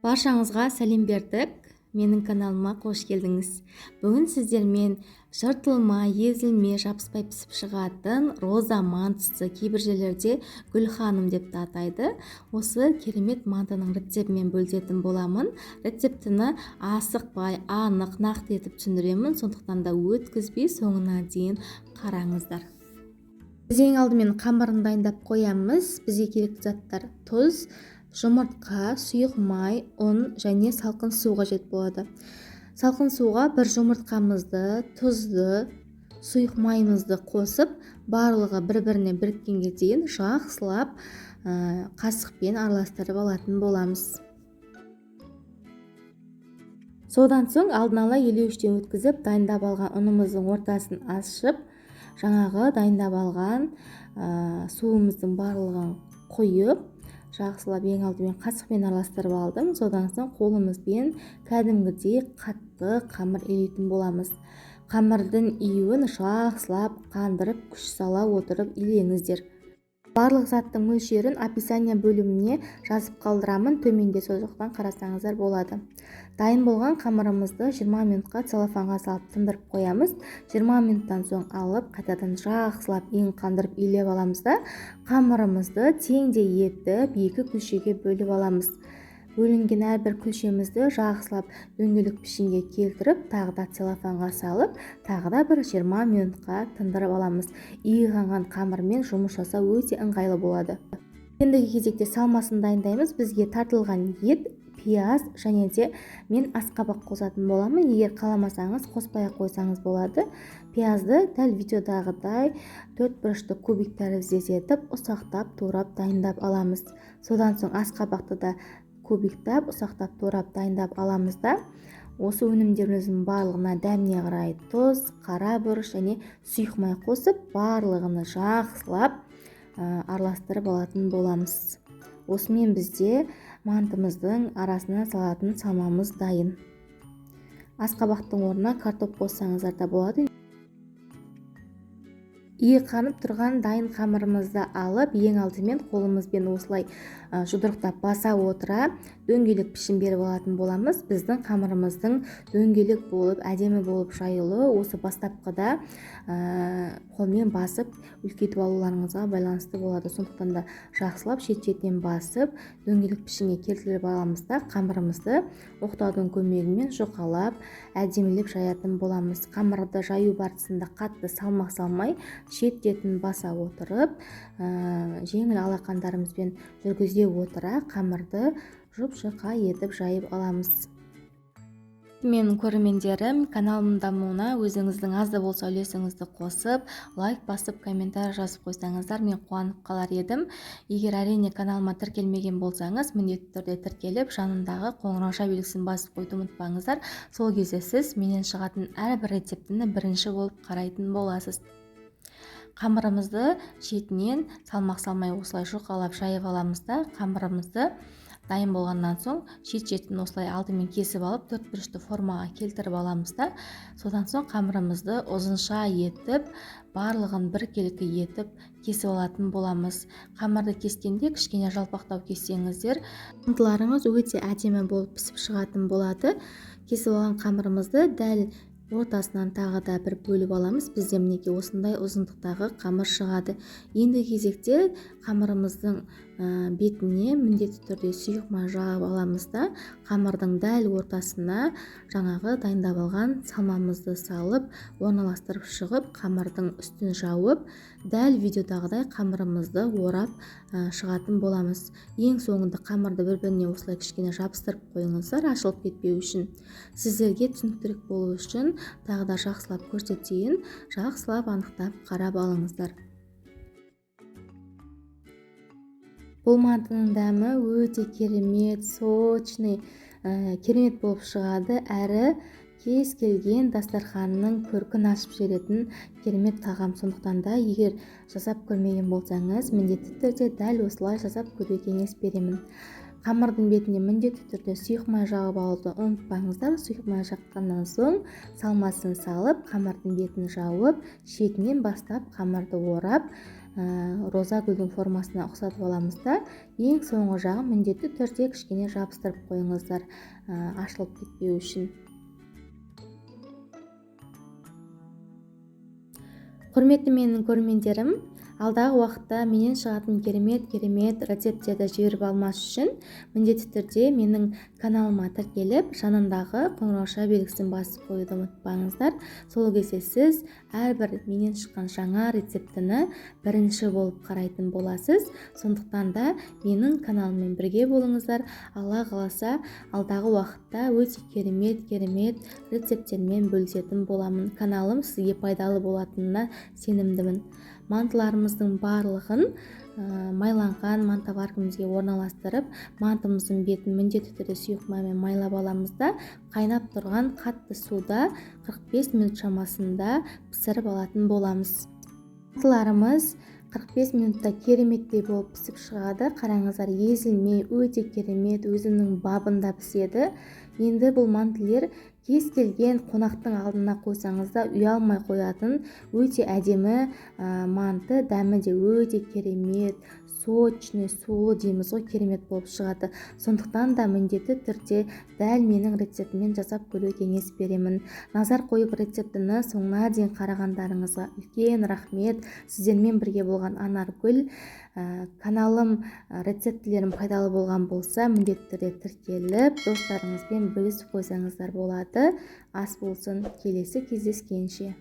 Баршаңызға сәлем бердік. Менің каналыма қош келдіңіз. Бүгін сіздермен жыртылмай, езілмей, жабыспай пісіп шығатын роза мантысы, кейбір жерлерде гүл ханым деп те атайды. Осы керемет мантының рецептімен бөлісетін боламын. Рецептіні асықпай, анық, нақты етіп түсіндіремін. Сондықтан да өткізбей соңына дейін қараңыздар. Біз ең алдымен қамырын дайындап қоямыз. Бізге керекті заттар: тұз, жұмыртқа, сұйық май, ұн және салқын су қажет болады. Салқын суға бір жұмыртқамызды, тұзды, сұйық майымызды қосып, барлығы бір-біріне біріккенге дейін жақсылап қасықпен араластырып алатын боламыз. Содан соң алдын ала елеуіштен өткізіп, дайындап алған ұнымыздың ортасын ашып, жаңағы дайындап алған суымыздың барлығын құйып, жақсылап ең алдымен қасықпен араластырып алдым. Содан соң қолымызбен кәдімгідей қатты қамыр илейтін боламыз. Қамырдың июін жақсылап қандырып, күш сала отырып илеңіздер. Барлық заттың мөлшерін описание бөліміне жазып қалдырамын. Төменде сол жақтан қарасаңыздар болады. Дайын болған қамырымызды 20 минутқа целлофанға салып тындырып қоямыз. 20 минуттан соң алып, қайтадан жақсылап қандырып илеп аламыз да, қамырымызды теңдей етіп екі күлшеге бөліп аламыз. Бөлінген әрбір күлшемізді жақсылап дөңгелек пішінге келтіріп, тағы да целлофанға салып, тағы да бір 20 минутқа тындырып аламыз. Иіғанған қамырмен жұмыс жасау өте ыңғайлы болады. Ендігі кезекте салмасын дайындаймыз. Бізге тартылған ет, пияз және де мен асқабақ қосатын боламын. Егер қаламасаңыз қоспай қойсаңыз болады. Пиязды дәл видеодағыдай 4 бұрышты кубик тәріздес етіп, ұсақтап, турап дайындап аламыз. Содан соң асқабақты да кубиктап, ұсақтап, турап дайындап аламыз да, осы өнімдеріміздің барлығына дәміне қарай тұз, қара бұрыш және сұйық май қосып, барлығыны жақсылап араластырып алатын боламыз. Осымен бізде мантымыздың арасына салатын салмамыз дайын. Асқабақтың орнына картоп қоссаңыздар да болады. Қанып тұрған дайын қамырымызды алып, ең алдымен қолымызбен осылай жұдырықтап баса отыра дөңгелек пішін беріп алатын боламыз. Біздің қамырымыздың дөңгелек болып, әдемі болып жайылуы осы бастапқыда қолмен басып үлкейтіп алуларыңызға байланысты болады. Сондықтан да жақсылап шет-шетінен басып, дөңгелек пішінге келтіріп аламыз да, қамырымызды оқтаудың көмегімен жұқалап, әдемілеп жаятын боламыз. Қамырды жаю барысында қатты салмақ салмай, шет-шетін баса отырып, жеңіл алақандарымызбен жүргізе отыра қамырды жұп-жұқа етіп жайып аламыз. Менің көрермендерім, каналымның дамуына өзіңіздің аз да болса үлесіңізді қосып, лайк басып, комментарий жазып қойсаңыздар, мен қуанып қалар едім. Егер әрине каналыма тіркелмеген болсаңыз, міндетті түрде тіркеліп, жанындағы қоңырауша белгісін басып қойды ұмытпаңыздар. Сол кезде сіз менен шығатын әрбір рецептіні бірінші болып қарайтын боласыз. Қамырымызды шетінен салмақ салмай осылай жұқалап жайып аламыз да, қамырымызды дайын болғаннан соң шет-шетін осылай алдымен кесіп алып, 4 бұрышты формаға келтіріп аламыз да, содан соң қамырымызды ұзынша етіп, барлығын біркелкі етіп кесіп алатын боламыз. Қамырды кескенде кішкене жалпақтау кессеңіздер, мантыларыңыз өте әдемі болып пісіп шығатын болады. Кесіп алған қамырымызды дәл ортасынан тағы да бір бөліп аламыз. Бізде мінеки осындай ұзындықтағы қамыр шығады. Енді кезекте қамырымыздың бетіне міндетті түрде сұйық май жағып аламыз да, қамырдың дәл ортасына жаңағы дайындап алған салмамызды салып, орналастырып шығып, қамырдың үстін жауып, дәл видеодағыдай қамырымызды орап шығатын боламыз. Ең соңында қамырды бір-біріне осылай кішкене жабыстырып қойыңыздар, ашылып кетпеу үшін. Сіздерге түсініктірек болу үшін тағы да жақсылап көрсетейін, жақсылап анықтап қарап алыңыздар. Бұл мантының дәмі өте керемет, сочный, керемет болып шығады, әрі кез келген дастарханның көркін ашып жіберетін керемет тағам. Сондықтан да егер жасап көрмеген болсаңыз, міндетті түрде дәл осылай жасап көруге кеңес беремін. Қамырдың бетіне міндетті түрде сұйық май жағып алуды ұмытпаңыздар. Сұйық май жаққаннан соң салмасын салып, қамырдың бетін жауып, шетінен бастап қамырды орап, роза гүлдің формасына ұқсатып аламыз да ең соңғы жағын міндетті түрде кішкене жабыстырып қойыңыздар, ашылып кетпеу үшін. Құрметті менің көрермендерім, алдағы уақытта менен шығатын керемет рецепттерді жіберіп алмас үшін міндетті түрде менің каналыма тіркеліп, жанындағы қоңырауша белгісін басып қоюды ұмытпаңыздар. Сол кезде сіз әрбір менен шыққан жаңа рецептіні бірінші болып қарайтын боласыз. Сондықтан да менің каналыммен бірге болыңыздар. Алла қаласа, алдағы уақытта өте керемет рецепттермен бөлісетін боламын. Каналым сізге пайдалы болатынына сенімдімін. Мантыларымыздың барлығын майланған манта варкамізге орналастырып, мантымыздың бетін міндетті түрде сұйық маймен майлап аламыз да, қайнап тұрған қатты суда 45 минут шамасында пісіріп алатын боламыз. Мантыларымыз 45 минутта кереметтей болып пісіп шығады. Қараңыздар, езілмей өте керемет, өзінің бабында піседі. Енді бұл мантылер кез келген қонақтың алдына қойсаңыз да ұялмай қоятын өте әдемі манты, дәмі де өте керемет, сочный, сулы дейміз ғой, керемет болып шығады. Сондықтан да міндетті түрде дәл менің рецептіммен жасап көруге кеңес беремін. Назар қойып рецептіні соңына дейін қарағандарыңызға үлкен рахмет. Сіздермен бірге болған Анаргүл. Каналым, рецептілерім пайдалы болған болса, міндетті түрде тіркеліп, достарыңызбен бөлісіп қойсаңыздар болады. Ас болсын. Келесі кездескенше.